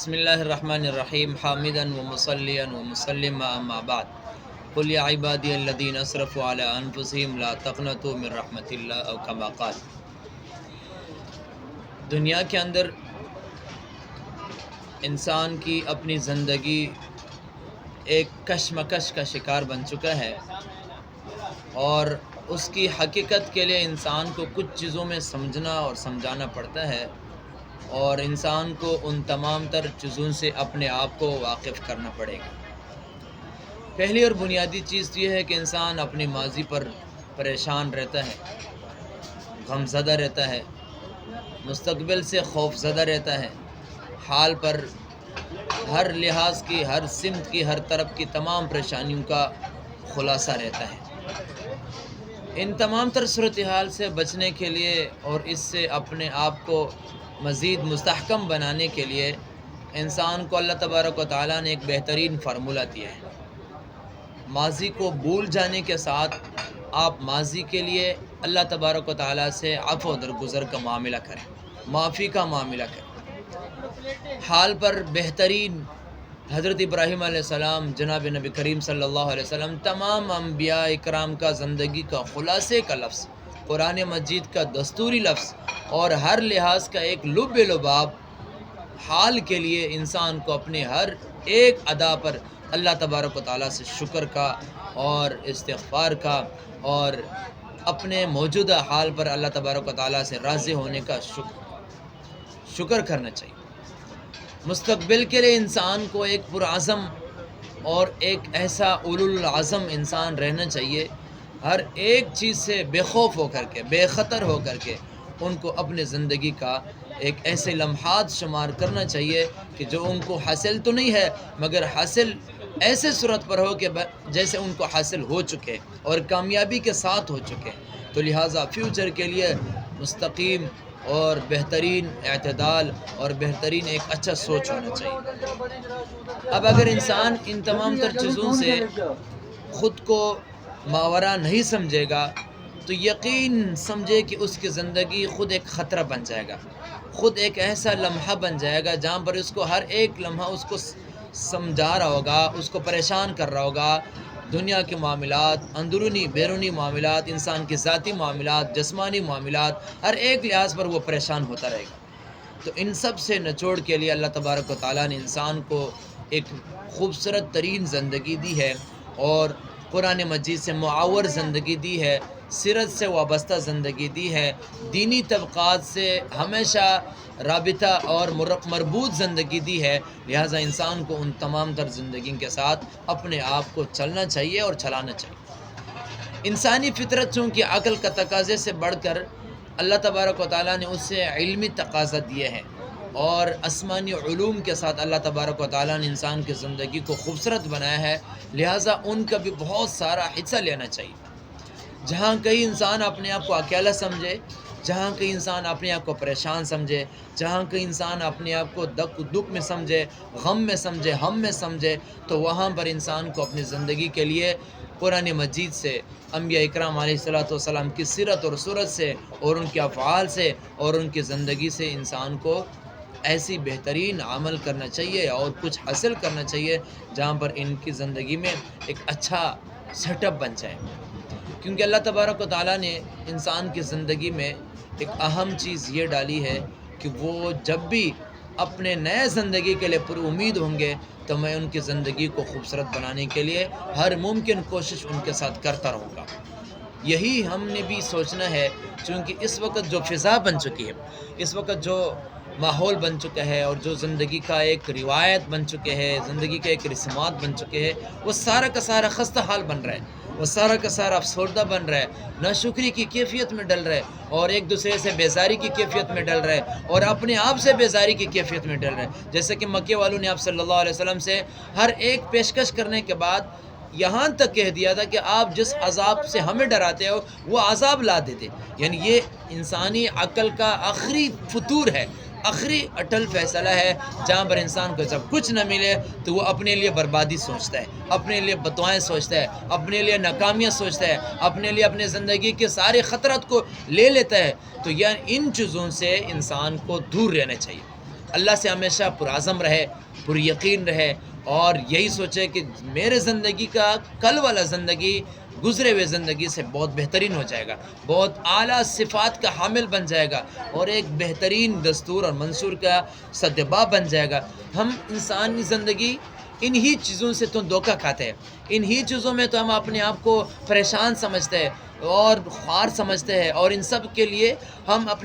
بسم اللہ الرحمن الرحیم حامدا و مصلیا و مسلما اما بعد قل یا عبادی الذین اسرفوا علی انفسهم لا تقنطوا من رحمت اللہ او کما قال۔ دنیا کے اندر انسان کی اپنی زندگی ایک کشمکش کا شکار بن چکا ہے، اور اس کی حقیقت کے لیے انسان کو کچھ چیزوں میں سمجھنا اور سمجھانا پڑتا ہے، اور انسان کو ان تمام تر چیزوں سے اپنے آپ کو واقف کرنا پڑے گا۔ پہلی اور بنیادی چیز یہ ہے کہ انسان اپنی ماضی پر پریشان رہتا ہے، غم زدہ رہتا ہے، مستقبل سے خوف زدہ رہتا ہے، حال پر ہر لحاظ کی، ہر سمت کی، ہر طرف کی تمام پریشانیوں کا خلاصہ رہتا ہے۔ ان تمام تر صورتحال سے بچنے کے لیے اور اس سے اپنے آپ کو مزید مستحکم بنانے کے لیے انسان کو اللہ تبارک و تعالیٰ نے ایک بہترین فارمولہ دیا ہے۔ ماضی کو بھول جانے کے ساتھ آپ ماضی کے لیے اللہ تبارک و تعالیٰ سے عفو و درگزر کا معاملہ کریں، معافی کا معاملہ کریں۔ حال پر بہترین حضرت ابراہیم علیہ السلام، جناب نبی کریم صلی اللہ علیہ وسلم، تمام انبیاء اکرام کا زندگی کا خلاصے کا لفظ، قرآن مجید کا دستوری لفظ، اور ہر لحاظ کا ایک لب لباب حال کے لیے انسان کو اپنے ہر ایک ادا پر اللہ تبارک و تعالیٰ سے شکر کا اور استغفار کا، اور اپنے موجودہ حال پر اللہ تبارک و تعالیٰ سے راضی ہونے کا شکر کرنا چاہیے۔ مستقبل کے لیے انسان کو ایک پرعزم اور ایک ایسا اولو العزم انسان رہنا چاہیے، ہر ایک چیز سے بے خوف ہو کر کے، بے خطر ہو کر کے ان کو اپنے زندگی کا ایک ایسے لمحات شمار کرنا چاہیے کہ جو ان کو حاصل تو نہیں ہے، مگر حاصل ایسے صورت پر ہو کہ جیسے ان کو حاصل ہو چکے اور کامیابی کے ساتھ ہو چکے۔ تو لہٰذا فیوچر کے لیے مستقیم اور بہترین اعتدال اور بہترین ایک اچھا سوچ ہونا چاہیے۔ اب اگر انسان ان تمام تر چیزوں سے خود کو ماورا نہیں سمجھے گا تو یقین سمجھے کہ اس کی زندگی خود ایک خطرہ بن جائے گا، خود ایک ایسا لمحہ بن جائے گا جہاں پر اس کو ہر ایک لمحہ اس کو سمجھا رہا ہوگا، اس کو پریشان کر رہا ہوگا۔ دنیا کے معاملات، اندرونی بیرونی معاملات، انسان کے ذاتی معاملات، جسمانی معاملات، ہر ایک لحاظ پر وہ پریشان ہوتا رہے گا۔ تو ان سب سے نچوڑ کے لیے اللہ تبارک و تعالیٰ نے انسان کو ایک خوبصورت ترین زندگی دی ہے، اور قرآن مجید سے معاور زندگی دی ہے، سیرت سے وابستہ زندگی دی ہے، دینی طبقات سے ہمیشہ رابطہ اور مربوط زندگی دی ہے۔ لہٰذا انسان کو ان تمام تر زندگی کے ساتھ اپنے آپ کو چلنا چاہیے اور چلانا چاہیے۔ انسانی فطرت چونکہ عقل کا تقاضے سے بڑھ کر اللہ تبارک و تعالیٰ نے اس سے علمی تقاضا دیے ہیں، اور آسمانی علوم کے ساتھ اللہ تبارک و تعالیٰ نے انسان کی زندگی کو خوبصورت بنایا ہے، لہٰذا ان کا بھی بہت سارا حصہ لینا چاہیے۔ جہاں کئی انسان اپنے آپ کو اکیلا سمجھے، جہاں کئی انسان اپنے آپ کو پریشان سمجھے، جہاں کئی انسان اپنے آپ کو دکھ میں سمجھے، غم میں سمجھے، ہم میں سمجھے، تو وہاں پر انسان کو اپنی زندگی کے لیے قرآن مجید سے، انبیاء اکرام علیہ السلام کی سیرت اور صورت سے، اور ان کے افعال سے اور ان کی زندگی سے انسان کو ایسی بہترین عمل کرنا چاہیے اور کچھ حاصل کرنا چاہیے جہاں پر ان کی زندگی میں ایک اچھا سیٹ اپ بن جائے۔ کیونکہ اللہ تبارک و تعالیٰ نے انسان کی زندگی میں ایک اہم چیز یہ ڈالی ہے کہ وہ جب بھی اپنے نئے زندگی کے لیے پر امید ہوں گے تو میں ان کی زندگی کو خوبصورت بنانے کے لیے ہر ممکن کوشش ان کے ساتھ کرتا رہوں گا۔ یہی ہم نے بھی سوچنا ہے، چونکہ اس وقت جو فضا بن چکی ہے، اس وقت جو ماحول بن چکا ہے، اور جو زندگی کا ایک روایت بن چکے ہے، زندگی کے ایک رسومات بن چکے ہیں، وہ سارا کا سارا خستہ حال بن رہا ہے، وہ سارا کا سارا افسردہ بن رہا ہے، ناشکری کی کیفیت میں ڈل رہا ہے، اور ایک دوسرے سے بیزاری کی کیفیت میں ڈل رہا ہے، اور اپنے آپ سے بیزاری کی کیفیت میں ڈل رہا ہے۔ جیسے کہ مکے والوں نے آپ صلی اللہ علیہ وسلم سے ہر ایک پیشکش کرنے کے بعد یہاں تک کہہ دیا تھا کہ آپ جس عذاب سے ہمیں ڈراتے ہو وہ عذاب لا دیتے۔ یعنی یہ انسانی عقل کا آخری فطور ہے، آخری اٹل فیصلہ ہے، جہاں پر انسان کو جب کچھ نہ ملے تو وہ اپنے لیے بربادی سوچتا ہے، اپنے لیے بددعائیں سوچتا ہے، اپنے لیے ناکامیاں سوچتا ہے، اپنے لیے اپنے زندگی کے سارے خطرات کو لے لیتا ہے۔ تو یہ ان چیزوں سے انسان کو دور رہنا چاہیے۔ اللہ سے ہمیشہ پرعزم رہے، پر یقین رہے، اور یہی سوچے کہ میرے زندگی کا کل والا زندگی گزرے ہوئے زندگی سے بہت بہترین ہو جائے گا، بہت اعلیٰ صفات کا حامل بن جائے گا، اور ایک بہترین دستور اور منصور کا سدباب بن جائے گا۔ ہم انسانی زندگی انہی چیزوں سے تو دھوکہ کھاتے ہیں، انہی چیزوں میں تو ہم اپنے آپ کو پریشان سمجھتے ہیں اور خوار سمجھتے ہیں، اور ان سب کے لیے ہم اپنے